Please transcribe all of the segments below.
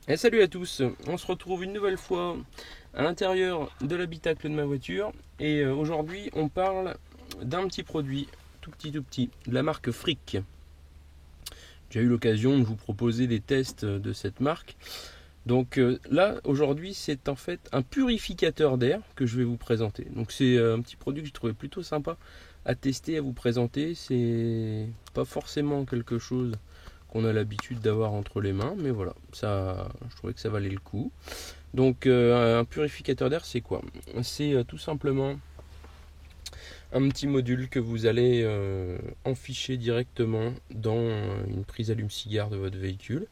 Et salut à tous, on se retrouve une nouvelle fois à l'intérieur de l'habitacle de ma voiture et aujourd'hui on parle d'un petit produit tout petit, de la marque Frick. J'ai eu l'occasion de vous proposer des tests de cette marque. Donc là aujourd'hui c'est en fait un purificateur d'air que je vais vous présenter. Donc c'est un petit produit que j'ai trouvé plutôt sympa à tester, à vous présenter. C'est pas forcément quelque chose qu'on a l'habitude d'avoir entre les mains, mais voilà, ça, je trouvais que ça valait le coup. Donc un purificateur d'air, c'est quoi? C'est tout simplement un petit module que vous allez enficher directement dans une prise allume-cigare de votre véhicule.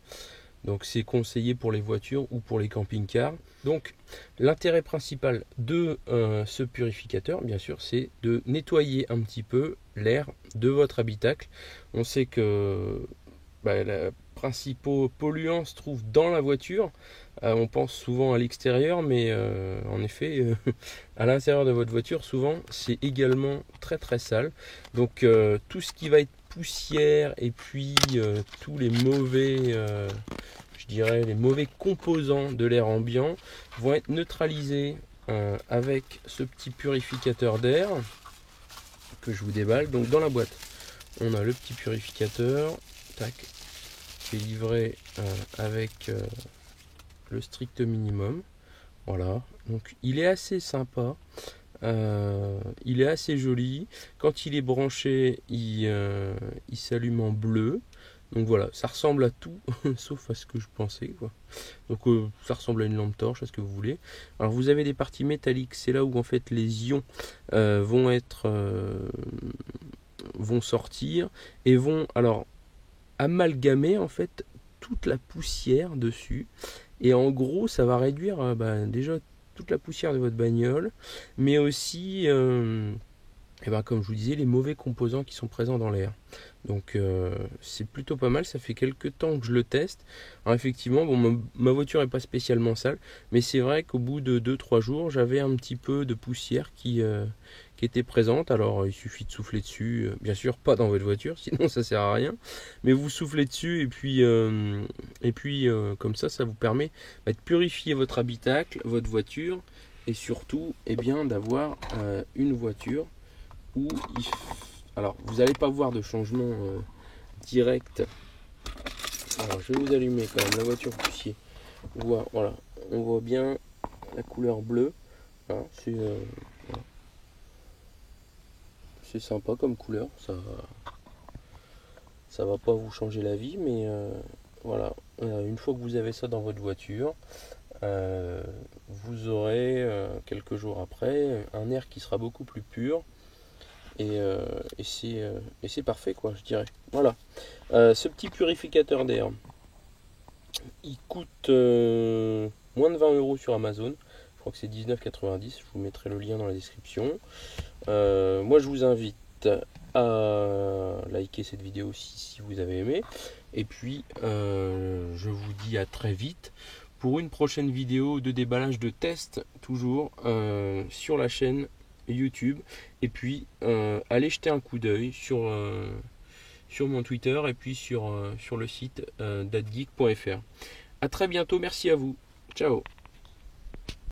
Donc c'est conseillé pour les voitures ou pour les camping-cars. Donc l'intérêt principal de ce purificateur, bien sûr, c'est de nettoyer un petit peu l'air de votre habitacle. On sait que les principaux polluants se trouvent dans la voiture. On pense souvent à l'extérieur, mais en effet, à l'intérieur de votre voiture, souvent, c'est également très sale. Donc tout ce qui va être poussière et puis tous les mauvais, je dirais, les mauvais composants de l'air ambiant vont être neutralisés avec ce petit purificateur d'air que je vous déballe. Donc dans la boîte, on a le petit purificateur, tac, qui est livré avec le strict minimum. Voilà, donc il est assez sympa, il est assez joli. Quand il est branché, il s'allume en bleu. Donc voilà, ça ressemble à tout, sauf à ce que je pensais, quoi. Donc ça ressemble à une lampe torche, à ce que vous voulez. Alors vous avez des parties métalliques, c'est là où en fait les ions vont sortir et vont alors amalgamer en fait toute la poussière dessus. Et en gros, ça va réduire déjà toute la poussière de votre bagnole, mais aussi, comme je vous disais, les mauvais composants qui sont présents dans l'air. Donc c'est plutôt pas mal, ça fait quelques temps que je le teste. Alors effectivement, bon, ma voiture n'est pas spécialement sale, mais c'est vrai qu'au bout de 2-3 jours, j'avais un petit peu de poussière qui était présente. Alors il suffit de souffler dessus, bien sûr pas dans votre voiture, sinon ça sert à rien. Mais vous soufflez dessus et puis comme ça vous permet de purifier votre habitacle, votre voiture, et surtout d'avoir une voiture où alors vous n'allez pas voir de changement direct. Alors je vais vous allumer quand même la voiture poussière. Voilà, on voit bien la couleur bleue. Hein, c'est sympa comme couleur. Ça va pas vous changer la vie, mais voilà. Une fois que vous avez ça dans votre voiture, vous aurez quelques jours après un air qui sera beaucoup plus pur. Et c'est parfait, quoi, je dirais. Voilà. Ce petit purificateur d'air, il coûte moins de 20 € sur Amazon. Je crois que c'est 19,90. Je vous mettrai le lien dans la description. Moi, je vous invite à liker cette vidéo si vous avez aimé. Et puis, je vous dis à très vite pour une prochaine vidéo de déballage de test, toujours sur la chaîne YouTube. Et puis, allez jeter un coup d'œil sur mon Twitter et puis sur le site datgeek.fr. A très bientôt, merci à vous. Ciao.